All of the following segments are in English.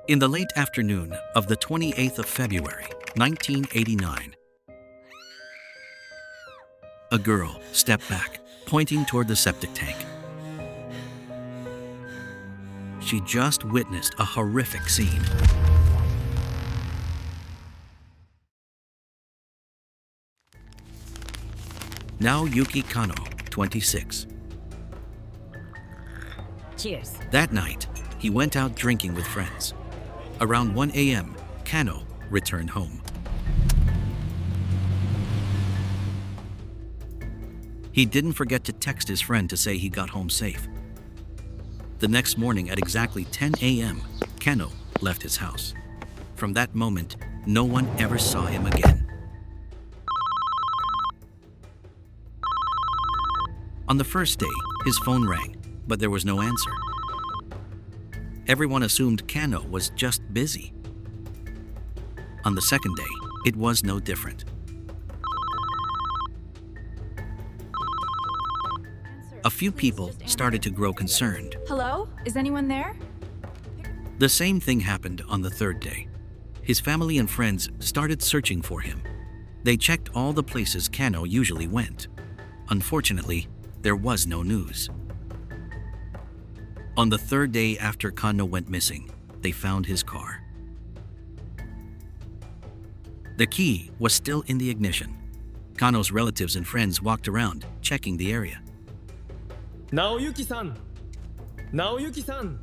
In the late afternoon of the 28th of February, 1989, a girl stepped back, pointing toward the septic tank. She just witnessed a horrific scene. Naoyuki Kanno, 26. Cheers. That night, he went out drinking with friends. Around 1 a.m., Kanno returned home. He didn't forget to text his friend to say he got home safe. The next morning at exactly 10 a.m., Kanno left his house. From that moment, no one ever saw him again. On the first day, his phone rang, but there was no answer. Everyone assumed Kanno was just busy. On the second day, it was no different. A few people started to grow concerned. Hello? Is anyone there? The same thing happened on the third day. His family and friends started searching for him. They checked all the places Kanno usually went. Unfortunately, there was no news. On the third day after Kanno went missing, they found his car. The key was still in the ignition. Kanno's relatives and friends walked around, checking the area. Naoyuki-san! Naoyuki-san!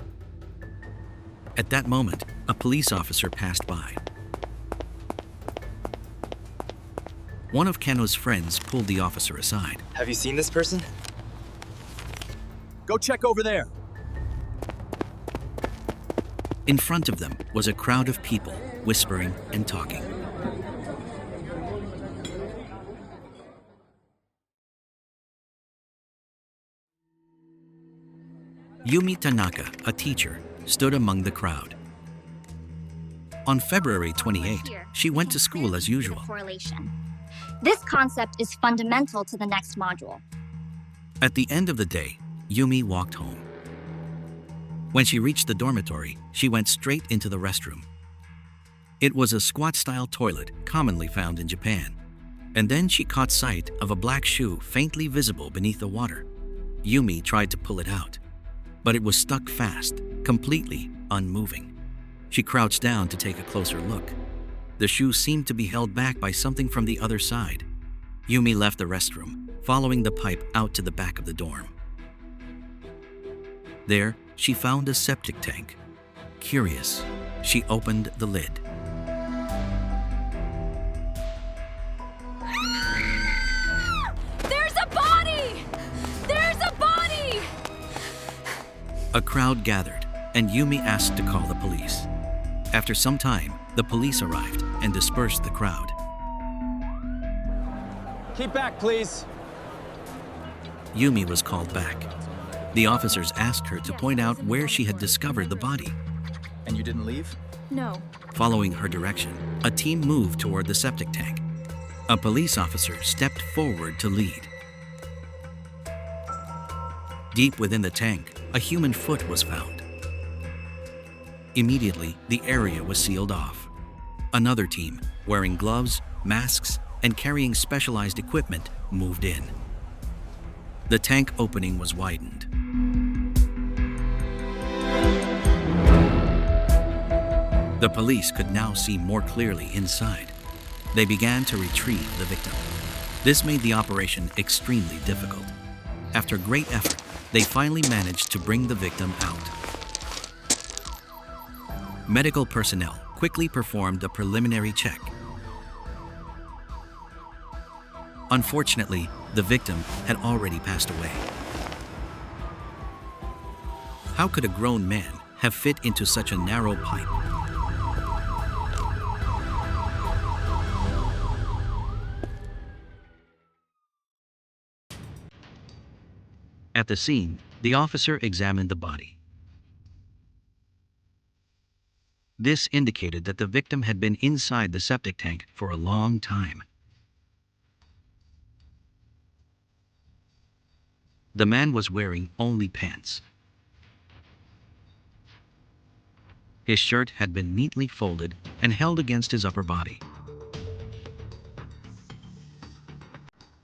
At that moment, a police officer passed by. One of Kanno's friends pulled the officer aside. Have you seen this person? Go check over there. In front of them was a crowd of people, whispering and talking. Yumi Tanaka, a teacher, stood among the crowd. On February 28, she went to school as usual. Correlation. This concept is fundamental to the next module. At the end of the day, Yumi walked home. When she reached the dormitory, she went straight into the restroom. It was a squat-style toilet commonly found in Japan. And then she caught sight of a black shoe faintly visible beneath the water. Yumi tried to pull it out, but it was stuck fast, completely unmoving. She crouched down to take a closer look. The shoe seemed to be held back by something from the other side. Yumi left the restroom, following the pipe out to the back of the dorm. There, she found a septic tank. Curious, she opened the lid. There's a body! There's a body! A crowd gathered, and Yumi asked to call the police. After some time, the police arrived and dispersed the crowd. Keep back, please. Yumi was called back. The officers asked her to point out where she had discovered the body. And you didn't leave? No. Following her direction, a team moved toward the septic tank. A police officer stepped forward to lead. Deep within the tank, a human foot was found. Immediately, the area was sealed off. Another team, wearing gloves, masks, and carrying specialized equipment, moved in. The tank opening was widened. The police could now see more clearly inside. They began to retrieve the victim. This made the operation extremely difficult. After great effort, they finally managed to bring the victim out. Medical personnel quickly performed a preliminary check. Unfortunately, the victim had already passed away. How could a grown man have fit into such a narrow pipe? At the scene, the officer examined the body. This indicated that the victim had been inside the septic tank for a long time. The man was wearing only pants. His shirt had been neatly folded and held against his upper body.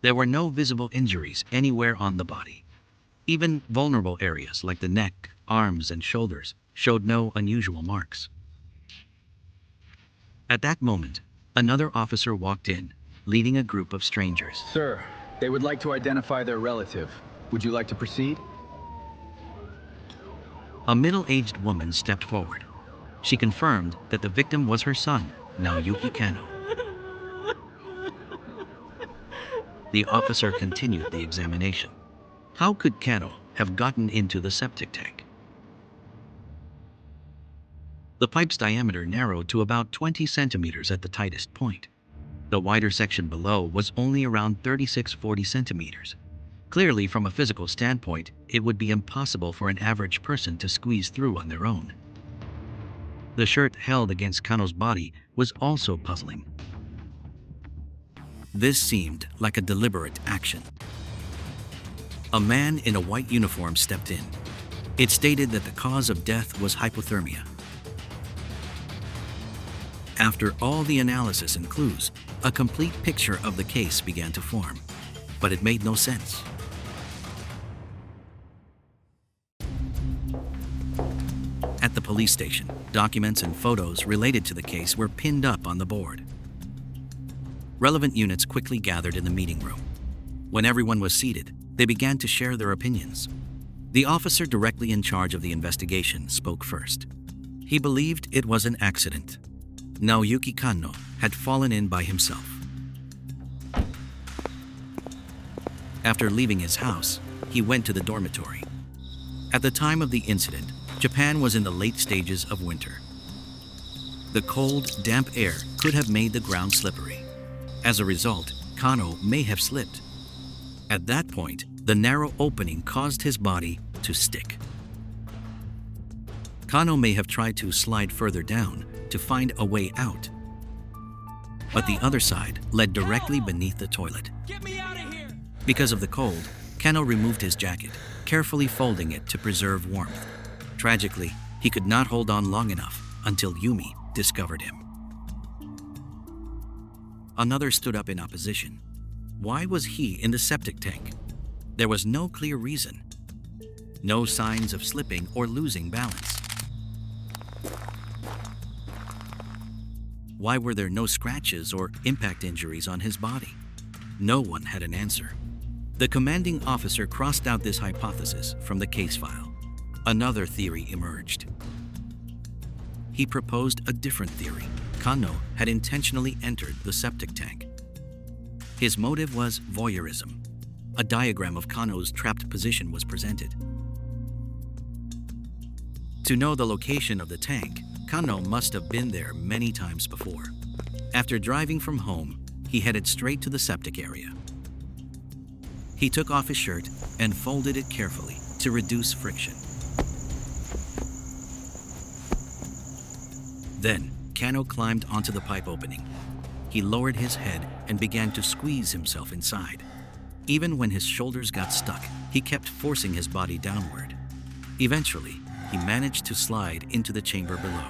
There were no visible injuries anywhere on the body. Even vulnerable areas like the neck, arms, and shoulders showed no unusual marks. At that moment, another officer walked in, leading a group of strangers. Sir, they would like to identify their relative. Would you like to proceed? A middle-aged woman stepped forward. She confirmed that the victim was her son, Naoyuki Kanno. The officer continued the examination. How could Kanno have gotten into the septic tank? The pipe's diameter narrowed to about 20 centimeters at the tightest point. The wider section below was only around 36-40 centimeters. Clearly, from a physical standpoint, it would be impossible for an average person to squeeze through on their own. The shirt held against Kanno's body was also puzzling. This seemed like a deliberate action. A man in a white uniform stepped in. It stated that the cause of death was hypothermia. After all the analysis and clues, a complete picture of the case began to form, but it made no sense. At the police station, documents and photos related to the case were pinned up on the board. Relevant units quickly gathered in the meeting room. When everyone was seated, they began to share their opinions. The officer directly in charge of the investigation spoke first. He believed it was an accident. Naoyuki Kanno had fallen in by himself. After leaving his house, he went to the dormitory. At the time of the incident, Japan was in the late stages of winter. The cold, damp air could have made the ground slippery. As a result, Kanno may have slipped. At that point, the narrow opening caused his body to stick. Kanno may have tried to slide further down to find a way out, but the other side led directly beneath the toilet. Get me out of here! Because of the cold, Kanno removed his jacket, carefully folding it to preserve warmth. Tragically, he could not hold on long enough until Yumi discovered him. Another stood up in opposition. Why was he in the septic tank? There was no clear reason. No signs of slipping or losing balance. Why were there no scratches or impact injuries on his body? No one had an answer. The commanding officer crossed out this hypothesis from the case file. Another theory emerged. He proposed a different theory. Kanno had intentionally entered the septic tank. His motive was voyeurism. A diagram of Kanno's trapped position was presented. To know the location of the tank, Kanno must have been there many times before. After driving from home, he headed straight to the septic area. He took off his shirt and folded it carefully to reduce friction. Then, Kanno climbed onto the pipe opening. He lowered his head and began to squeeze himself inside. Even when his shoulders got stuck, he kept forcing his body downward. Eventually, he managed to slide into the chamber below.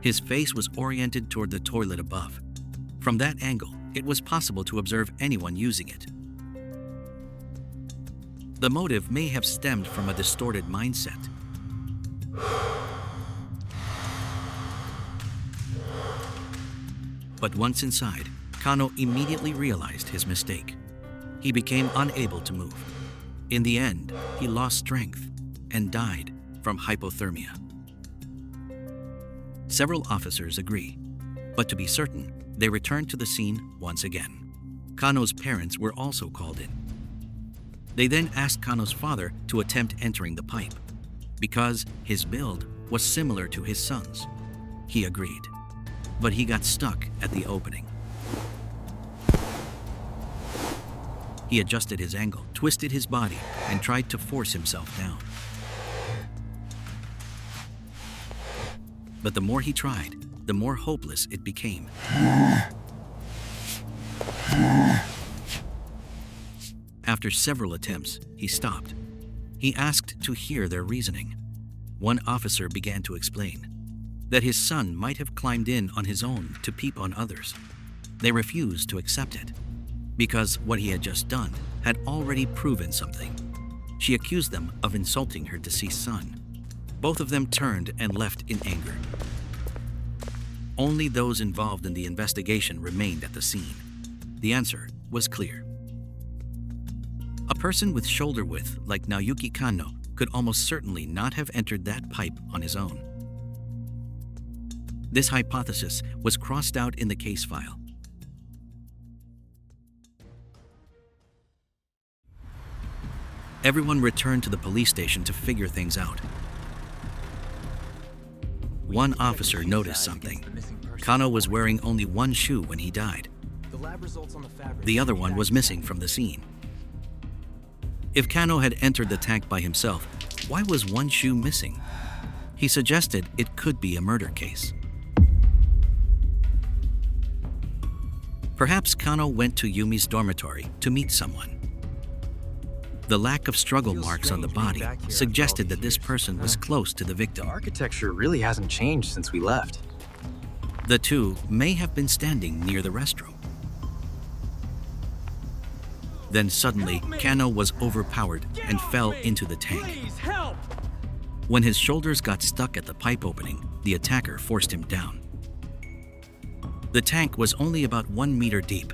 His face was oriented toward the toilet above. From that angle, it was possible to observe anyone using it. The motive may have stemmed from a distorted mindset. But once inside, Kanno immediately realized his mistake. He became unable to move. In the end, he lost strength and died from hypothermia. Several officers agree, but to be certain, they returned to the scene once again. Kanno's parents were also called in. They then asked Kanno's father to attempt entering the pipe. Because his build was similar to his son's, he agreed, but he got stuck at the opening. He adjusted his angle, twisted his body, and tried to force himself down. But the more he tried, the more hopeless it became. After several attempts, he stopped. He asked to hear their reasoning. One officer began to explain. that his son might have climbed in on his own to peep on others. They refused to accept it, because what he had just done had already proven something. She accused them of insulting her deceased son. Both of them turned and left in anger. Only those involved in the investigation remained at the scene. The answer was clear. A person with shoulder width like Naoyuki Kanno could almost certainly not have entered that pipe on his own. This hypothesis was crossed out in the case file. Everyone returned to the police station to figure things out. One officer noticed something. Kanno was wearing only one shoe when he died. The other one was missing from the scene. If Kanno had entered the tank by himself, why was one shoe missing? He suggested it could be a murder case. Perhaps Kanno went to Yumi's dormitory to meet someone. The lack of struggle marks on the body suggested that this person was close to the victim. The architecture really hasn't changed since we left. The two may have been standing near the restroom. Then suddenly, Kanno was overpowered and fell into the tank. When his shoulders got stuck at the pipe opening, the attacker forced him down. The tank was only about 1 meter deep,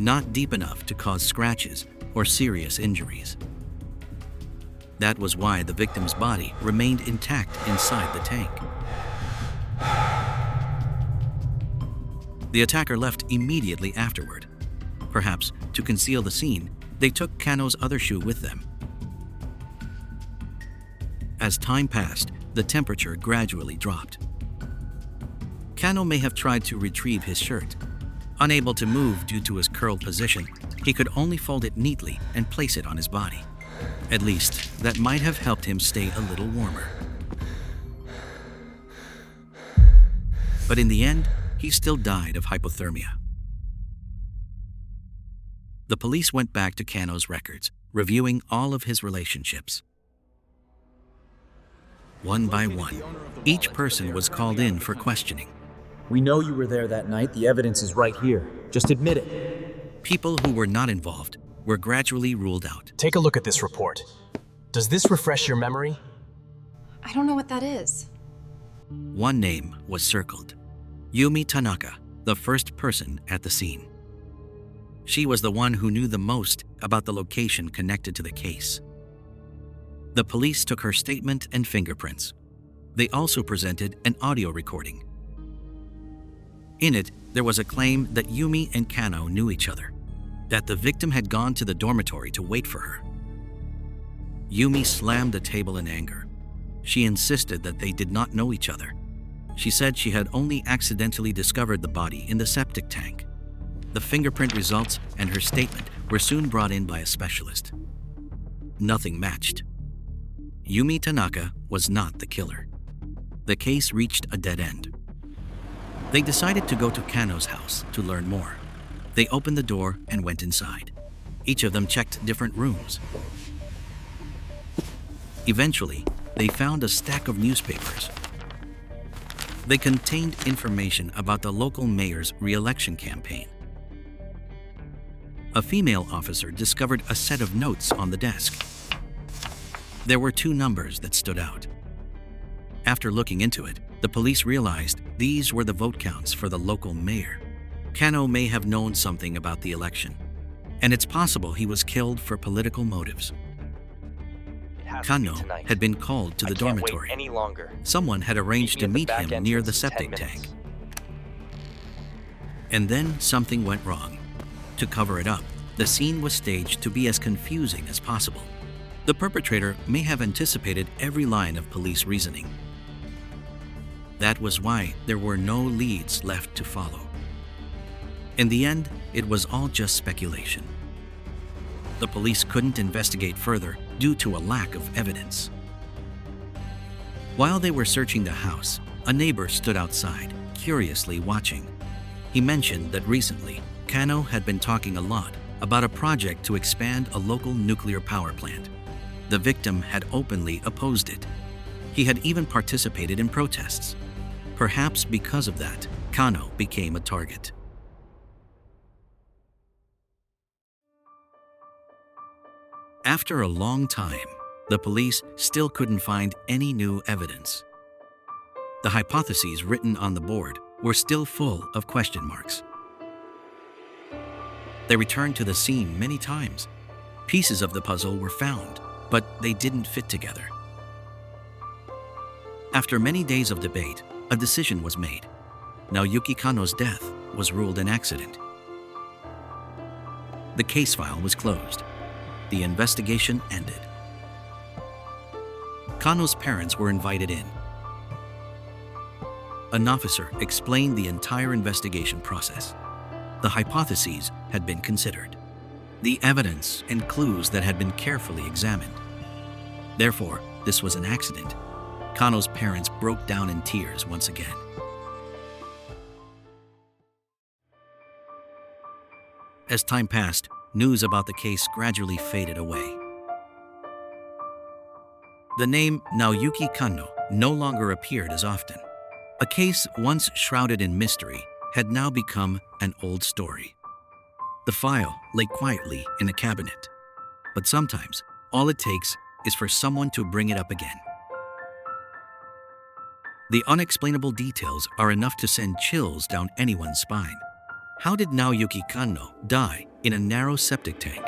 not deep enough to cause scratches or serious injuries. That was why the victim's body remained intact inside the tank. The attacker left immediately afterward. Perhaps to conceal the scene, they took Kanno's other shoe with them. As time passed, the temperature gradually dropped. Kanno may have tried to retrieve his shirt. Unable to move due to his curled position, he could only fold it neatly and place it on his body. At least, that might have helped him stay a little warmer. But in the end, he still died of hypothermia. The police went back to Kanno's records, reviewing all of his relationships. One by one, each person was called in for questioning. We know you were there that night. The evidence is right here. Just admit it. People who were not involved were gradually ruled out. Take a look at this report. Does this refresh your memory? I don't know what that is. One name was circled. Yumi Tanaka, the first person at the scene. She was the one who knew the most about the location connected to the case. The police took her statement and fingerprints. They also presented an audio recording. In it, there was a claim that Yumi and Kanno knew each other, that the victim had gone to the dormitory to wait for her. Yumi slammed the table in anger. She insisted that they did not know each other. She said she had only accidentally discovered the body in the septic tank. The fingerprint results and her statement were soon brought in by a specialist. Nothing matched. Yumi Tanaka was not the killer. The case reached a dead end. They decided to go to Kanno's house to learn more. They opened the door and went inside. Each of them checked different rooms. Eventually, they found a stack of newspapers. They contained information about the local mayor's re-election campaign. A female officer discovered a set of notes on the desk. There were 2 numbers that stood out. After looking into it, the police realized these were the vote counts for the local mayor. Kanno may have known something about the election, and it's possible he was killed for political motives. Kanno had been called to the dormitory. Any longer. Someone had arranged to meet him near the septic tank. And then something went wrong. To cover it up, the scene was staged to be as confusing as possible. The perpetrator may have anticipated every line of police reasoning. That was why there were no leads left to follow. In the end, it was all just speculation. The police couldn't investigate further due to a lack of evidence. While they were searching the house, a neighbor stood outside, curiously watching. He mentioned that recently, Kanno had been talking a lot about a project to expand a local nuclear power plant. The victim had openly opposed it. He had even participated in protests. Perhaps because of that, Kanno became a target. After a long time, the police still couldn't find any new evidence. The hypotheses written on the board were still full of question marks. They returned to the scene many times. Pieces of the puzzle were found, but they didn't fit together. After many days of debate, a decision was made. Naoyuki Kanno's death was ruled an accident. The case file was closed. The investigation ended. Kanno's parents were invited in. An officer explained the entire investigation process. The hypotheses had been considered, the evidence and clues that had been carefully examined. Therefore, this was an accident. Kanno's parents broke down in tears once again. As time passed, news about the case gradually faded away. The name Naoyuki Kanno no longer appeared as often. A case once shrouded in mystery had now become an old story. The file lay quietly in a cabinet, but sometimes all it takes is for someone to bring it up again. The unexplainable details are enough to send chills down anyone's spine. How did Naoyuki Kanno die in a narrow septic tank?